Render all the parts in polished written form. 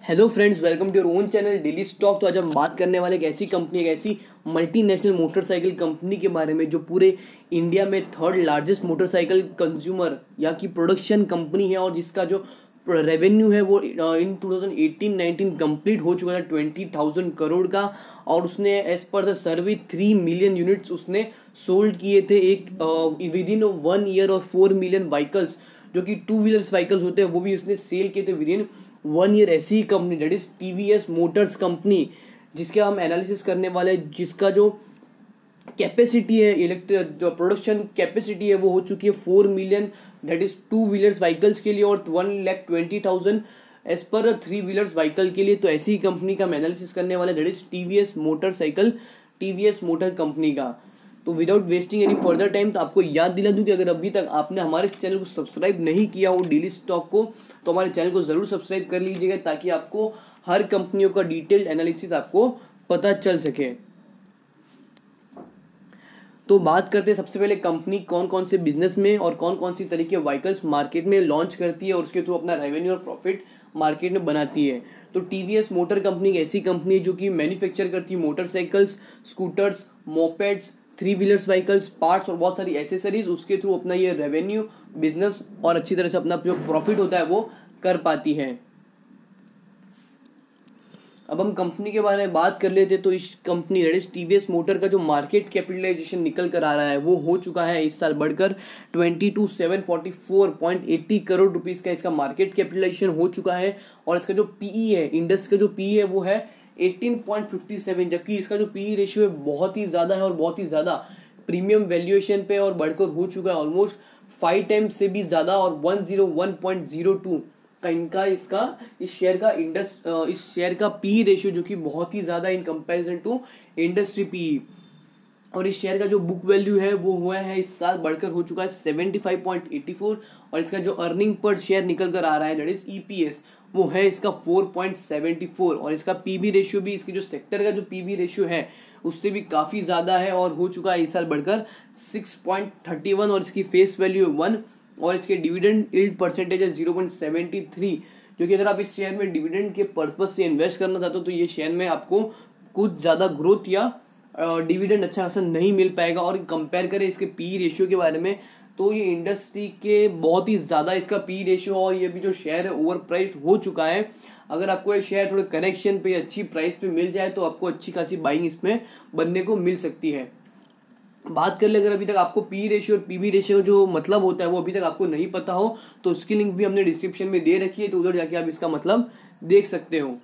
Hello friends, welcome to your own channel daily stock. तो आज हम बात करने वाले एक ऐसी कंपनी, एक ऐसी मल्टीनेशनल मोटरसाइकिल कंपनी के बारे में जो पूरे इंडिया में थर्ड लार्जेस्ट मोटरसाइकिल कंज्यूमर या कि प्रोडक्शन कंपनी है और जिसका जो रेवेन्यू है वो इन 2018-19 कंप्लीट हो चुका है 20,000 करोड़ का। और उसने as per the survey 3 million units उसने सोल्ड किए थे एक विद इन 1 ईयर, और 4 मिलियन व्हीकल्स जो कि टू व्हीलर्स व्हीकल्स होते हैं वो भी उसने सेल किए थे विद इन 1 ईयर। ऐसी ही company that is TVS Motors company, जिसके हम एनालिसिस करने वाले हैं, जिसका जो कैपेसिटी है, इलेक्ट्रिक जो प्रोडक्शन कैपेसिटी है वो हो चुकी है 4 million, that is two wheelers vehicles के लिए, और 1,20,000 एज पर 3 व्हीलर्स व्हीकल के लिए। तो ऐसी ही कंपनी का हम एनालिसिस करने वाले that is TVS motorcycle, TVS motor company का। तो without wasting any further time, तो आपको याद दिला दूं कि अगर अभी तक आपने हमारे इस चैनल को सब्सक्राइब नहीं किया हो डेली स्टॉक को, तो हमारे चैनल को ज़रूर सब्सक्राइब कर लीजिएगा ताकि आपको हर कंपनियों का डिटेल्ड एनालिसिस आपको पता चल सके। तो बात करते हैं सबसे पहले कंपनी कौन कौन से बिजनेस में और कौन कौन सी तरीके व्हीकल्स मार्केट में लॉन्च करती है और उसके थ्रू अपना रेवेन्यू और प्रॉफिट मार्केट में बनाती है। तो टीवीएस मोटर कंपनी एक ऐसी कंपनी है जो कि मैन्युफैक्चर करती है motorcycles, scooters, mopeds, 3 wheelers vehicles, parts और बहुत सारी एसेसरीज। उसके थ्रू अपना ये रेवेन्यू, बिजनेस और अच्छी तरह से अपना जो प्रॉफिट होता है वो कर पाती है। अब हम कंपनी के बारे में बात कर लेते तो इस company that is TVS motor का जो मार्केट कैपिटलाइजेशन निकल कर आ रहा है वो हो चुका है इस साल बढ़कर 22,744.80 करोड़ रुपीज़ का इसका मार्केट कैपिटलाइजेशन हो चुका है। और इसका जो पीई है, इंडस का जो पीई है वो है 18.57, जबकि इसका जो पीई रेशियो है बहुत ही ज़्यादा है और बहुत ही ज़्यादा प्रीमियम वैल्यूएशन पे और बढ़कर हो चुका है ऑलमोस्ट 5 टाइम्स से भी ज़्यादा, और 101.02 का इनका इसका इस शेयर का पी रेशियो जो कि बहुत ही ज़्यादा in comparison to industry P. और इस शेयर का जो बुक वैल्यू है वो हुआ है इस साल बढ़कर हो चुका है 75.84, और इसका जो अर्निंग पर शेयर निकल कर आ रहा है दैट इज ईपीएस वो है इसका 4.74, और इसका पीबी रेशियो भी, इसके जो सेक्टर का जो पीबी रेशियो है उससे भी काफ़ी ज़्यादा है और हो चुका है इस साल बढ़कर 6.31, और इसकी फेस वैल्यू है 1, और इसके डिविडेंड यील्ड परसेंटेज है 0.73, जो कि अगर आप इस शेयर में डिविडेंड के पर्पज से इन्वेस्ट करना चाहते हो तो ये शेयर में आपको कुछ ज़्यादा ग्रोथ या डिविडेंड अच्छा खासा नहीं मिल पाएगा। और कंपेयर करें इसके पी रेशियो के बारे में तो ये इंडस्ट्री के बहुत ही ज़्यादा इसका पी रेशियो, और ये भी जो शेयर है ओवर प्राइस्ड हो चुका है। अगर आपको ये शेयर थोड़े करेक्शन पे अच्छी प्राइस पे मिल जाए तो आपको अच्छी खासी बाइंग इसमें बनने को मिल सकती है। बात कर ले, अगर अभी तक आपको पी रेशियो और पीबी रेशियो जो मतलब होता है वो अभी तक आपको नहीं पता हो तो उसकी लिंक भी हमने डिस्क्रिप्शन में दे रखी है, तो उधर जाके आप इसका मतलब देख सकते हो।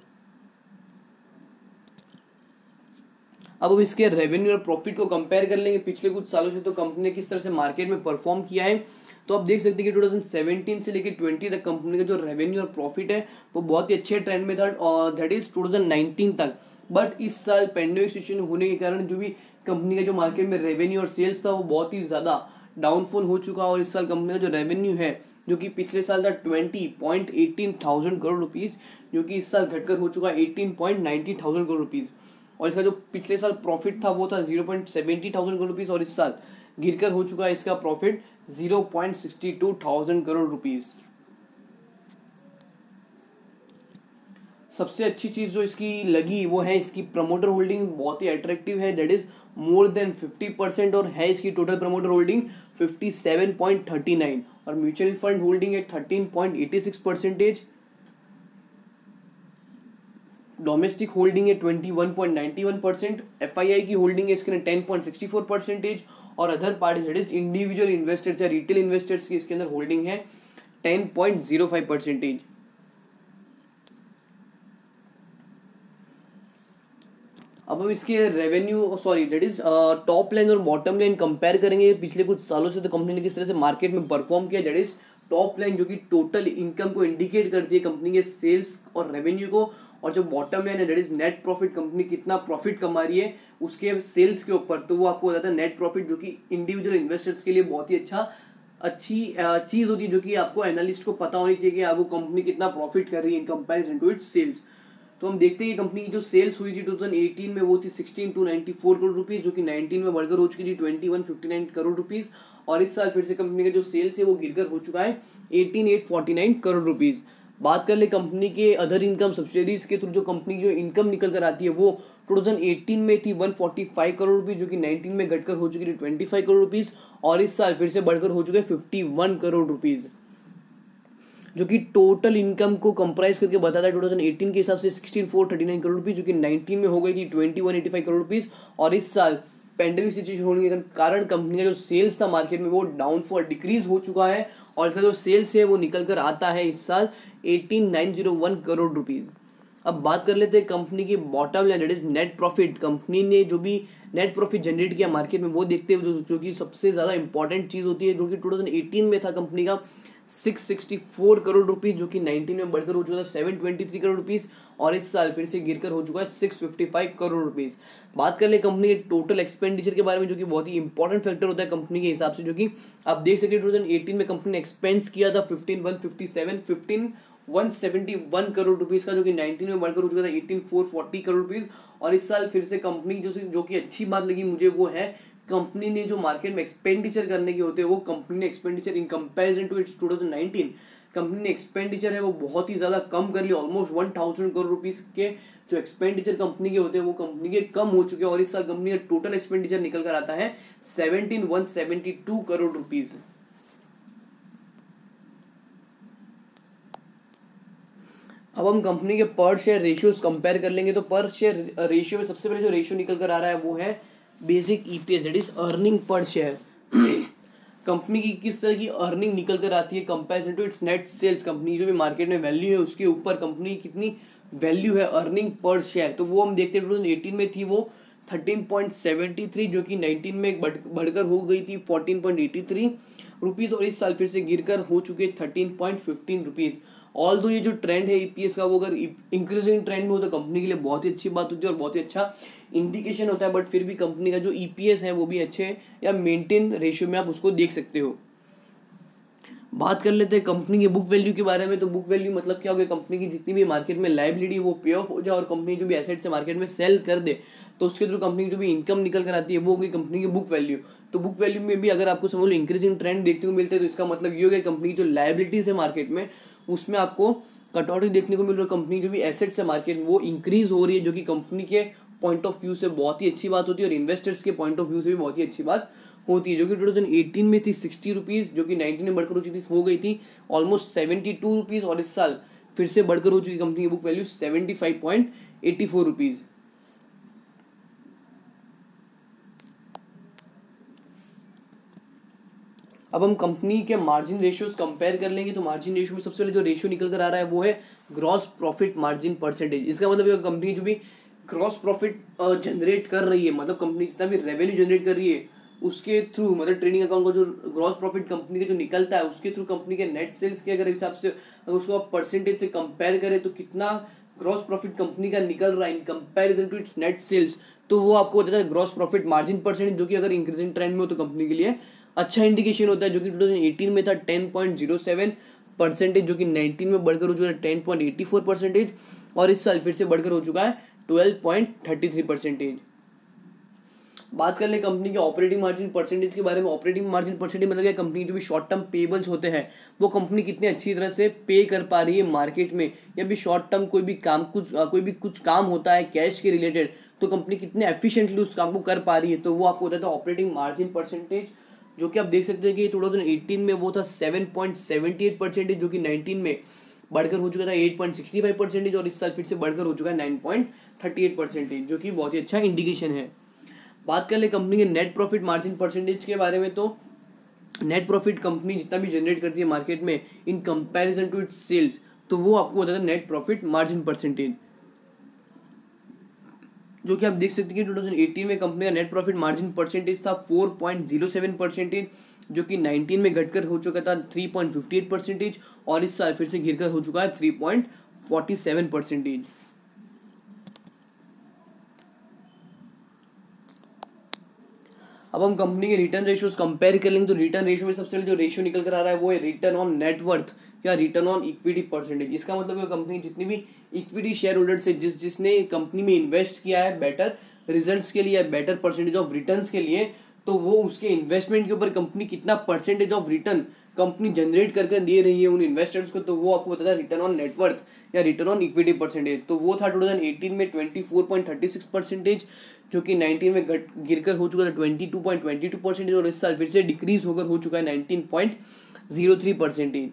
अब हम इसके रेवेन्यू और प्रॉफिट को कंपेयर कर लेंगे पिछले कुछ सालों से, तो कंपनी ने किस तरह से मार्केट में परफॉर्म किया है। तो आप देख सकते हैं कि 2017 से लेकर 20 तक कंपनी का जो रेवेन्यू और प्रॉफिट है वो बहुत ही अच्छे ट्रेंड में था, और दैट इज 2019 तक। बट इस साल पेंडेमिक सिचुएशन होने के कारण जो भी कंपनी का जो मार्केट में रेवेन्यू और सेल्स था वो बहुत ही ज़्यादा डाउनफॉल हो चुका, और इस साल कंपनी का जो रेवेन्यू है जो कि पिछले साल था 20.18 करोड़ रुपीज़, जो कि इस साल घटकर हो चुका है 18.90 करोड़ रुपीज़। और इसका जो पिछले साल प्रॉफिट था वो था 0.70 करोड़ रुपीज़, और इस साल गिरकर हो चुका है इसका प्रॉफिट 0.62 करोड़ रुपीज़। सबसे अच्छी चीज़ जो इसकी लगी वो है इसकी प्रमोटर होल्डिंग बहुत ही अट्रैक्टिव है, दैट इज मोर देन 50%, और है इसकी टोटल प्रमोटर होल्डिंग 57.39, और म्यूचुअल फंड होल्डिंग है 13.86%, डोमेस्टिक होल्डिंग है 21.91%, एफआईआई की होल्डिंग है इसके अंदर 10.64%, और other parties that is individual investors या रिटेल इन्वेस्टर्स की इसके अंदर होल्डिंग है 10.05%। अब हम इसके revenue that is top line और बॉटम लाइन कंपेयर करेंगे पिछले कुछ सालों से, तो कंपनी ने किस तरह से मार्केट में परफॉर्म किया। दैट इज टॉप लाइन जो कि टोटल इनकम को इंडिकेट करती है कंपनी के सेल्स और रेवेन्यू को, और जो बॉटम लाइन है that is net profit, company कितना प्रॉफिट कमा रही है उसके सेल्स के ऊपर, तो वो आपको बताता है नेट प्रॉफिट, जो कि इंडिविजुअल इन्वेस्टर्स के लिए बहुत ही अच्छी चीज़ होती है, जो कि आपको एनालिस्ट को पता होनी चाहिए कि वो कंपनी कितना प्रॉफिट कर रही है in comparison to its sales. तो हम देखते हैं कि कंपनी की जो सेल्स हुई थी 2018 में वो थी 16,294 करोड़ रुपीज़, जो कि 19 में बढ़कर हो चुकी थी 21,59 करोड़ रुपीज़, और इस साल फिर से कंपनी का जो सेल्स है वो गिरकर हो चुका है 18,849 करोड़ रुपीज़। बात कर ले कंपनी के अदर इनकम सब्सिडीज के थ्रू जो कंपनी की जो इनकम निकल कर आती है वो 2018 में थी 145 करोड़ रुपीज़, जो कि 19 में घटकर हो चुकी थी 25 करोड़ रुपीज़, और इस साल फिर से बढ़कर हो चुके 51 करोड़ रुपीज़, जो कि टोटल इनकम को कंप्राइज करके बताता है 2018 के हिसाब से 16,439 करोड़ रुपीज़, जो कि 19 में हो गई थी 2185 करोड़ रुपीज़, और इस साल पेंडेमिक सिचुएशन होने के कारण कंपनी का जो सेल्स था मार्केट में वो डाउनफॉल डिक्रीज हो चुका है, और इसका जो सेल्स है वो निकल कर आता है इस साल 18,901 करोड़ रुपीज़। अब बात कर लेते हैं कंपनी की bottom line, that is net profit. Company ने जो भी नेट प्रॉफिट जनरेट किया मार्केट में वो देखते हुए जो कि सबसे ज़्यादा इंपॉर्टेंट चीज़ होती है, जो कि 2018 में था कंपनी का 664 करोड़ रुपीज़, जो कि 19 में बढ़कर हो चुका था 723 करोड़ रुपीज़, और इस साल फिर से गिरकर हो चुका है 655 करोड़ रुपीज़। बात कर ले कंपनी के टोटल एक्सपेंडिचर के बारे में, जो कि बहुत ही इंपॉर्टेंट फैक्टर होता है कंपनी के हिसाब से, जो कि आप देख सकते हैं 2018 में कंपनी ने एक्सपेंस किया था 15,171 करोड़ रुपीज़ का, जो कि 19 में बढ़कर हो चुका था 18,440 करोड़ रुपीज़, और इस साल फिर से कंपनी जो कि अच्छी बात लगी मुझे वो है कंपनी ने जो मार्केट में एक्सपेंडिचर करने के होते हैं वो कंपनी ने expenditure in comparison to its 2019 company ने एक्सपेंडिचर है वो बहुत ही ज़्यादा कम कर लिया। ऑलमोस्ट 1,000 करोड़ रुपीज़ के जो एक्सपेंडिचर कंपनी के होते हैं वो कंपनी के कम हो चुके हैं, और इस साल कंपनी का टोटल एक्सपेंडिचर निकल कर आता है 17,172 करोड़ रुपीज़। अब हम कंपनी के पर शेयर रेशियोज कंपेयर कर लेंगे, तो पर शेयर रेशियो में सबसे पहले जो रेशियो निकल कर आ रहा है वो है basic EPS, that is earning per share. कंपनी की किस तरह की अर्निंग निकल कर आती है comparison to its net sales, company जो भी मार्केट में वैल्यू है उसके ऊपर कंपनी की कितनी वैल्यू है अर्निंग पर शेयर, तो वो हम देखते हैं 2018 में थी वो 13.73, जो कि 19 में बढ़कर हो गई थी 14.83 रुपीज़, और इस साल फिर से गिरकर हो चुके 13.15 रुपीज़। ऑल दो ये जो ट्रेंड है ईपीएस का वो अगर इंक्रीजिंग ट्रेंड में हो तो कंपनी के लिए बहुत ही अच्छी बात होती है और बहुत ही अच्छा इंडिकेशन होता है, बट फिर भी कंपनी का जो ईपीएस है वो भी अच्छे या मेंटेन रेशियो में आप उसको देख सकते हो। बात कर लेते हैं कंपनी के बुक वैल्यू के बारे में, तो बुक वैल्यू मतलब क्या हो गया, कंपनी की जितनी भी मार्केट में लायबिलिटी वो पे ऑफ हो जाए और कंपनी जो भी एसेट से मार्केट में सेल कर दे तो उसके थ्रू कंपनी की जो भी इनकम निकल कर आती है वो होगी कंपनी की बुक वैल्यू। तो बुक वैल्यू में भी अगर आपको समझ लो इंक्रीजिंग ट्रेंड देखने को मिलता है तो इसका मतलब ये हो गया कंपनी की जो लायबिलिटीज है मार्केट में उसमें आपको कटौती देखने को मिल रही है, कंपनी जो भी एसेट्स है मार्केट में वो इंक्रीज हो रही है, जो कि कंपनी के पॉइंट ऑफ व्यू से बहुत ही अच्छी बात होती है और इन्वेस्टर्स के पॉइंट ऑफ व्यू से भी बहुत ही अच्छी बात होती है, जो कि 2018 में थी 60 रुपीज़, जो कि 19 में बढ़कर हो गई थी ऑलमोस्ट 72 रुपीज़, और इस साल फिर से बढ़कर हो चुकी कंपनी की बुक वैल्यू 75.84 रुपीज़। अब हम कंपनी के मार्जिन रेशियोज कंपेयर कर लेंगे, तो मार्जिन रेशियो में सबसे पहले जो रेशियो निकल कर आ रहा है वो है ग्रॉस प्रॉफिट मार्जिन परसेंटेज। इसका मतलब कंपनी जो भी ग्रॉस प्रॉफिट जनरेट कर रही है, मतलब कंपनी जितना भी रेवेन्यू जनरेट कर रही है उसके थ्रू, मतलब ट्रेडिंग अकाउंट का जो ग्रॉस प्रॉफिट कंपनी का जो निकलता है उसके थ्रू कंपनी के नेट सेल्स के अगर हिसाब से अगर उसको आप परसेंटेज से कंपेयर करें तो कितना ग्रॉस प्रॉफिट कंपनी का निकल रहा है in comparison to its net sales, तो वो आपको बताता है ग्रॉस प्रॉफिट मार्जिन परसेंटेज, जो कि अगर इंक्रीजिंग ट्रेंड में हो तो कंपनी के लिए अच्छा इंडिकेशन होता है, जो कि 2018 में था 10.07%, जो कि 19 में बढ़कर हो चुका है 10.84%, और इस साल फिर से बढ़कर हो चुका है 12.33%। बात कर ले कंपनी के ऑपरेटिंग मार्जिन परसेंटेज के बारे में। ऑपरेटिंग मार्जिन परसेंटेज मतलब क्या, कंपनी जो भी शॉर्ट टर्म पेबल्स होते हैं वो कंपनी कितनी अच्छी तरह से पे कर पा रही है मार्केट में, या भी शॉर्ट टर्म कोई भी कुछ काम होता है कैश के रिलेटेड तो कंपनी कितने एफिशिएंटली उस काम को कर पा रही है, तो वो आपको बताता है ऑपरेटिंग मार्जिन परसेंटेज, जो कि आप देख सकते हैं कि 2018 में वो था 7.78%, जो कि 19 में बढ़कर हो चुका था 8.65%, और इस साल फिर से बढ़कर हो चुका है 9.38%, जो कि बहुत ही अच्छा इंडिकेशन है। बात कर ले कंपनी के नेट प्रॉफिट मार्जिन परसेंटेज के बारे में, तो नेट प्रॉफिट कंपनी जितना भी जनरेट करती है मार्केट में in comparison to its sales, तो वो आपको बताता है नेट प्रॉफिट मार्जिन परसेंटेज, जो कि आप देख सकते हैं कि 2018 में कंपनी का नेट प्रॉफिट मार्जिन परसेंटेज था 4.07%, जो कि 19 में घटकर हो चुका था 3.58%, और इस साल फिर से गिरकर हो चुका है 3.47%। अब हम कंपनी के रिटर्न रेशियोज कंपेयर कर लेंगे, तो रिटर्न रेशियो में सबसे पहले जो रेशियो निकल कर आ रहा है वो है रिटर्न ऑन नेटवर्थ या रिटर्न ऑन इक्विटी परसेंटेज। इसका मतलब है कंपनी जितनी भी इक्विटी शेयर होल्डर्स है जिसने कंपनी में इन्वेस्ट किया है बेटर रिजल्ट्स के लिए, बेटर परसेंटेज ऑफ रिटर्न्स के लिए, तो वो उसके इन्वेस्टमेंट के ऊपर कंपनी कितना percentage of return company generate करके दे रही है उन इन्वेस्टर्स को, तो वो आपको बताता है रिटर्न ऑन नेटवर्थ या रिटर्न ऑन इक्विटी परसेंटेज। तो वो था 2018 में 24.36%, जो कि 19 में गिरकर हो चुका था 22.22%, और इस साल फिर से डिक्रीज होकर हो चुका है 19.03%।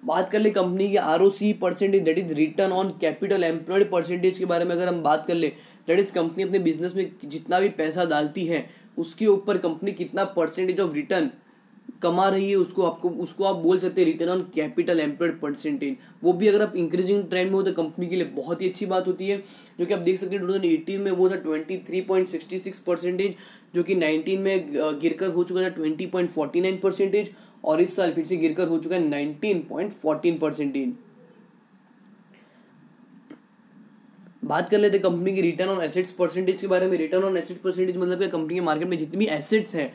बात कर ले कंपनी की ROC percentage, that is return on capital employed percentage के बारे में अगर हम बात कर ले, दैट इज कंपनी अपने बिजनेस में जितना भी पैसा डालती है उसके ऊपर कंपनी कितना परसेंटेज ऑफ रिटर्न कमा रही है, उसको आप बोल सकते हैं return on capital employed percentage. वो भी अगर आप इंक्रीजिंग ट्रेंड में हो तो कंपनी के लिए बहुत ही अच्छी बात होती है, जो कि आप देख सकते हैं 2018 में वो था 23.66%, जो कि 19 में गिरकर हो चुका था 20.49%, और इस साल फिर से गिरकर हो चुका है 19.14%। बात कर लेते कंपनी की रिटर्न ऑन एसेट्स परसेंटेज के बारे में। रिटर्न ऑन एसेट परसेंटेज मतलब कि कंपनी के मार्केट में जितनी भी एसेट्स हैं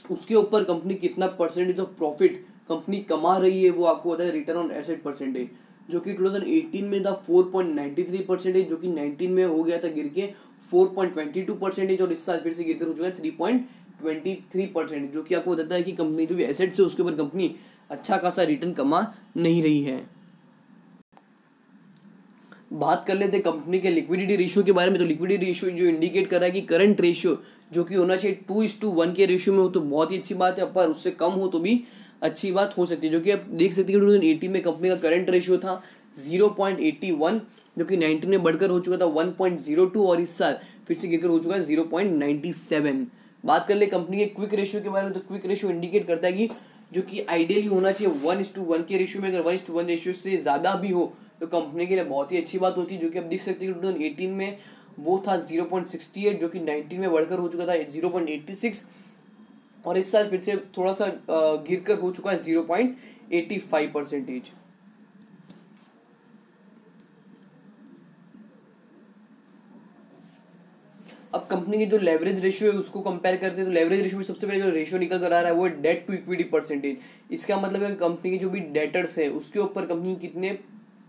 उसके ऊपर कंपनी कितना परसेंटेज ऑफ प्रॉफिट कंपनी कमा रही है, वो आपको बताया रिटर्न ऑन एसेट परसेंटेज, जो कि 2018 में था 4.93%, जो कि 19 में हो गया था गिर के 4.22%, और इस साल फिर से गिरकर हो चुका है 3.23%, जो कि आपको बताता है कि कंपनी जो भी एसेट्स है उसके ऊपर कंपनी अच्छा खासा रिटर्न कमा नहीं रही है। बात कर लेते हैं कंपनी के लिक्विडिटी रेशियो के बारे में। तो लिक्विडिटी रेशियो जो इंडिकेट कर रहा है कि करंट रेशियो जो कि होना चाहिए 2:1 के रेशियो में हो तो बहुत ही अच्छी बात है, पर उससे कम हो तो भी अच्छी बात हो सकती है, जो कि आप देख सकते हैं कि 2018 में कंपनी का करंट रेशियो था 0.81, जो कि 19 में बढ़कर हो चुका था 1.02, और इस साल फिर से गिरकर हो चुका है 0.97। बात कर ले कंपनी के क्विक रेशियो के बारे में। तो क्विक रेशियो इंडिकेट करता है कि जो कि आइडियली होना चाहिए 1:1 के रेशियो में, अगर 1:1 रेशियो से ज़्यादा भी हो तो कंपनी के लिए बहुत ही अच्छी बात होती है, जो कि आप देख सकते हैं कि 2018 में वो था 0.68, जो कि 19 में बढ़कर हो चुका था 0.86, और इस साल फिर से थोड़ा सा गिरकर हो चुका है 0.85%। अब कंपनी की जो लेवरेज रेशियो है उसको कंपेयर करते हैं, तो लेवरेज रेशियो में सबसे पहले जो रेशियो निकल कर आ रहा है वो है डेट टू इक्विटी परसेंटेज। इसका मतलब है कंपनी की जो भी डेटर्स है उसके ऊपर कंपनी कितने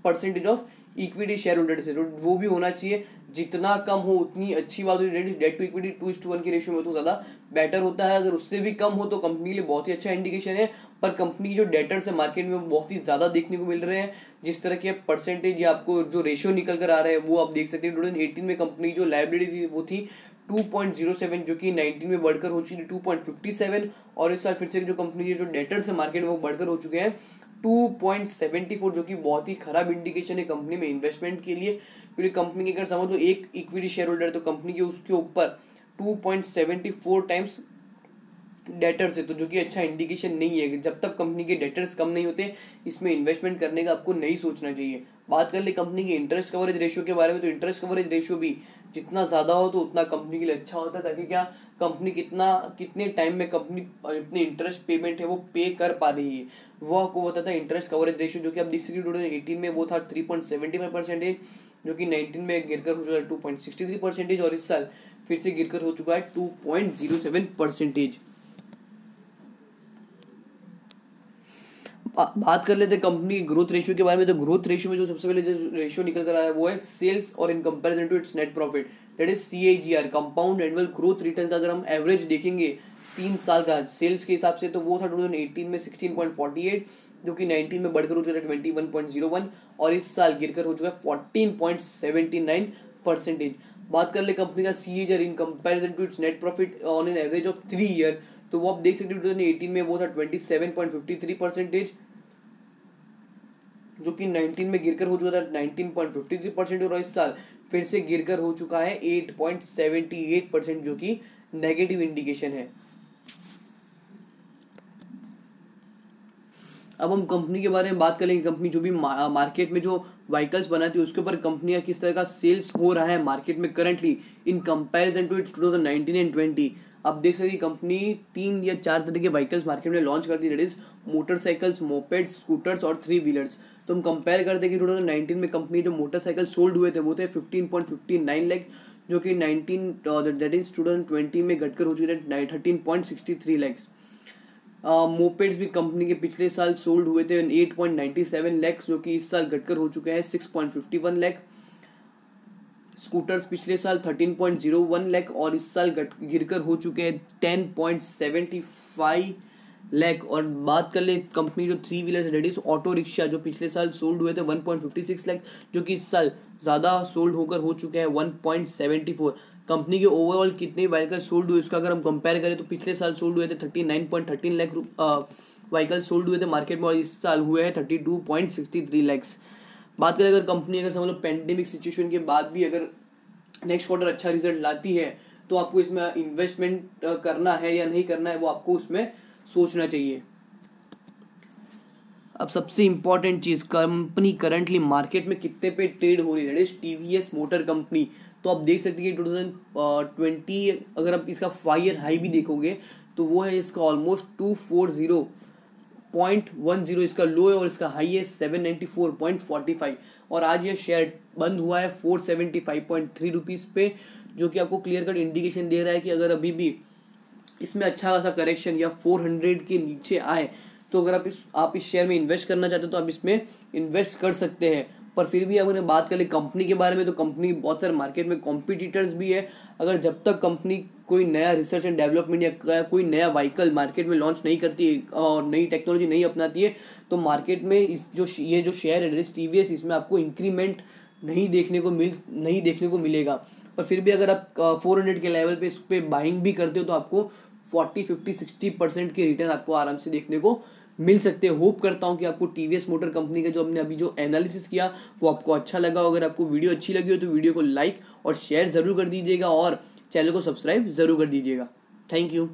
percentage of equity share holders है, तो वो भी होना चाहिए, जितना कम हो उतनी अच्छी बात होती है। डेट टू इक्विटी 2:1 के रेशियो में तो ज़्यादा बेटर होता है, अगर उससे भी कम हो तो कंपनी के लिए बहुत ही अच्छा इंडिकेशन है। पर कंपनी की जो डेटर्स है मार्केट में बहुत ही ज़्यादा देखने को मिल रहे हैं, जिस तरह के परसेंटेज या आपको जो रेशियो निकल कर आ रहे हैं वो आप देख सकते हैं। 2018 में कंपनी जो लायबिलिटी थी वो थी 2.07, जो कि 19 में बढ़कर हो चुकी है 2.57, और इस साल फिर से जो कंपनी के जो डेटर्स है मार्केट में वो बढ़कर हो चुके हैं 2.74, जो कि बहुत ही खराब इंडिकेशन है कंपनी में इन्वेस्टमेंट के लिए, क्योंकि कंपनी की अगर समझ लो एक इक्विटी शेयर होल्डर तो कंपनी के उसके ऊपर 2.74 टाइम्स डेटर्स है, तो जो कि अच्छा इंडिकेशन नहीं है। जब तक कंपनी के डेटर्स कम नहीं होते इसमें इन्वेस्टमेंट करने का आपको नहीं सोचना चाहिए। बात कर ले कंपनी की इंटरेस्ट कवरेज रेशियो के बारे में। तो इंटरेस्ट कवरेज रेशियो भी जितना ज़्यादा हो तो उतना कंपनी के लिए अच्छा होता है, ताकि क्या कंपनी कितने टाइम में कंपनी अपनी इंटरेस्ट पेमेंट है वो पे कर पा रही है, वो आपको बताता है इंटरेस्ट कवरेज रेशियो, जो कि आप देख सकते 2018 में वो था 3.75%, जो कि 19 में गिरकर हो चुका है 2.63%, और इस साल फिर से गिरकर हो चुका है 2.07%। बात कर लेते हैं कंपनी की ग्रोथ रेशियो के बारे में। तो ग्रोथ रेशियो में जो सबसे पहले जो रेशियो निकल कर आया है वो है सेल्स और in comparison to its net profit, that is CAGR, compound annual growth return का अगर हम एवरेज देखेंगे 3 साल का सेल्स के हिसाब से, तो वो था 2018 में 16.48, जो कि 19 में बढ़कर हो चुका है 21.01, और इस साल गिरकर हो चुका है 14.79%। बात कर ले कंपनी का CAGR in comparison to its net profit on an average of 3 year, तो वो आप देख सकते हैं 2018 में वो था 27.53%, जो कि 19 में गिरकर हो चुका था 19.53%, और इस साल फिर से गिरकर हो चुका है 8.78%, जो कि नेगेटिव इंडिकेशन है। अब हम कंपनी के बारे में बात करेंगे। कंपनी जो भी मार्केट में जो व्हीकल्स बनाती है उसके ऊपर कंपनियां किस तरह का सेल्स हो रहा है मार्केट में currently in comparison to its 2019 and 20। अब देख सकते कंपनी 3 या 4 तरह के व्हीकल्स मार्केट में लॉन्च करती है, that is motorcycles, mopeds, scooters और 3 व्हीलर्स। तो हम कंपेयर करते हैं कि 2019 में कंपनी जो मोटरसाइकिल सोल्ड हुए थे वो थे 15.59 लाख, जो कि 2020 में घटकर हो चुके थे 13.63 लैक्स। मोपेड्स भी कंपनी के पिछले साल सोल्ड हुए थे 8.97 लैक्स, जो कि इस साल घटकर हो चुके हैं 6.51 लैख। स्कूटर्स पिछले साल 13.01 लाख और इस साल गिरकर हो चुके हैं 10.75 लाख। और बात कर ले कंपनी जो 3 व्हीलर है, डेट इज ऑटो रिक्शा, जो पिछले साल सोल्ड हुए थे 1.56 लाख, जो कि इस साल ज़्यादा सोल्ड होकर हो चुके हैं 1.74। कंपनी के ओवरऑल कितने व्हीकल सोल्ड हुए, उसका अगर हम कंपेयर करें तो पिछले साल सोल्ड हुए थे 39.13 लाख व्हीकल सोल्ड हुए थे मार्केट में, और इस साल हुए हैं 32.63 लैक्स। बात करें अगर कंपनी अगर समझ लो पेंडेमिक सिचुएशन के बाद भी अगर नेक्स्ट क्वार्टर अच्छा रिजल्ट लाती है, तो आपको इसमें इन्वेस्टमेंट करना है या नहीं करना है, वो आपको उसमें सोचना चाहिए। अब सबसे इम्पॉर्टेंट चीज़, कंपनी करंटली मार्केट में कितने पे ट्रेड हो रही है, that is TVS motor company. तो आप देख सकते हैं कि 2020 अगर आप इसका 5 ईयर हाई भी देखोगे तो वो है इसका ऑलमोस्ट 240.10 इसका लो है, और इसका हाई है 794.45। और आज ये शेयर बंद हुआ है 475.3 रुपीज़ पे, जो कि आपको क्लियर कट इंडिकेशन दे रहा है कि अगर अभी भी इसमें अच्छा खासा करेक्शन या 400 के नीचे आए, तो अगर आप इस शेयर में इन्वेस्ट करना चाहते हो तो आप इसमें इन्वेस्ट कर सकते हैं। पर फिर भी अगर बात करें कंपनी के बारे में, तो कंपनी बहुत सारे मार्केट में कॉम्पिटिटर्स भी है। अगर जब तक कंपनी कोई नया रिसर्च एंड डेवलपमेंट या कोई नया व्हीकल मार्केट में लॉन्च नहीं करती है और नई टेक्नोलॉजी नहीं अपनाती है, तो मार्केट में ये जो शेयर है टीवीएस, इसमें आपको इंक्रीमेंट नहीं देखने को मिलेगा। पर फिर भी अगर आप 400 के लेवल पे इस पर बाइंग भी करते हो तो आपको 40-50-60% के रिटर्न आपको आराम से देखने को मिल सकते हैं। होप करता हूँ कि आपको टीवीएस मोटर कंपनी का जो हमने अभी जो एनालिसिस किया वो आपको अच्छा लगा। अगर आपको वीडियो अच्छी लगी हो तो वीडियो को लाइक और शेयर ज़रूर कर दीजिएगा, और चैनल को सब्सक्राइब ज़रूर कर दीजिएगा। Thank you.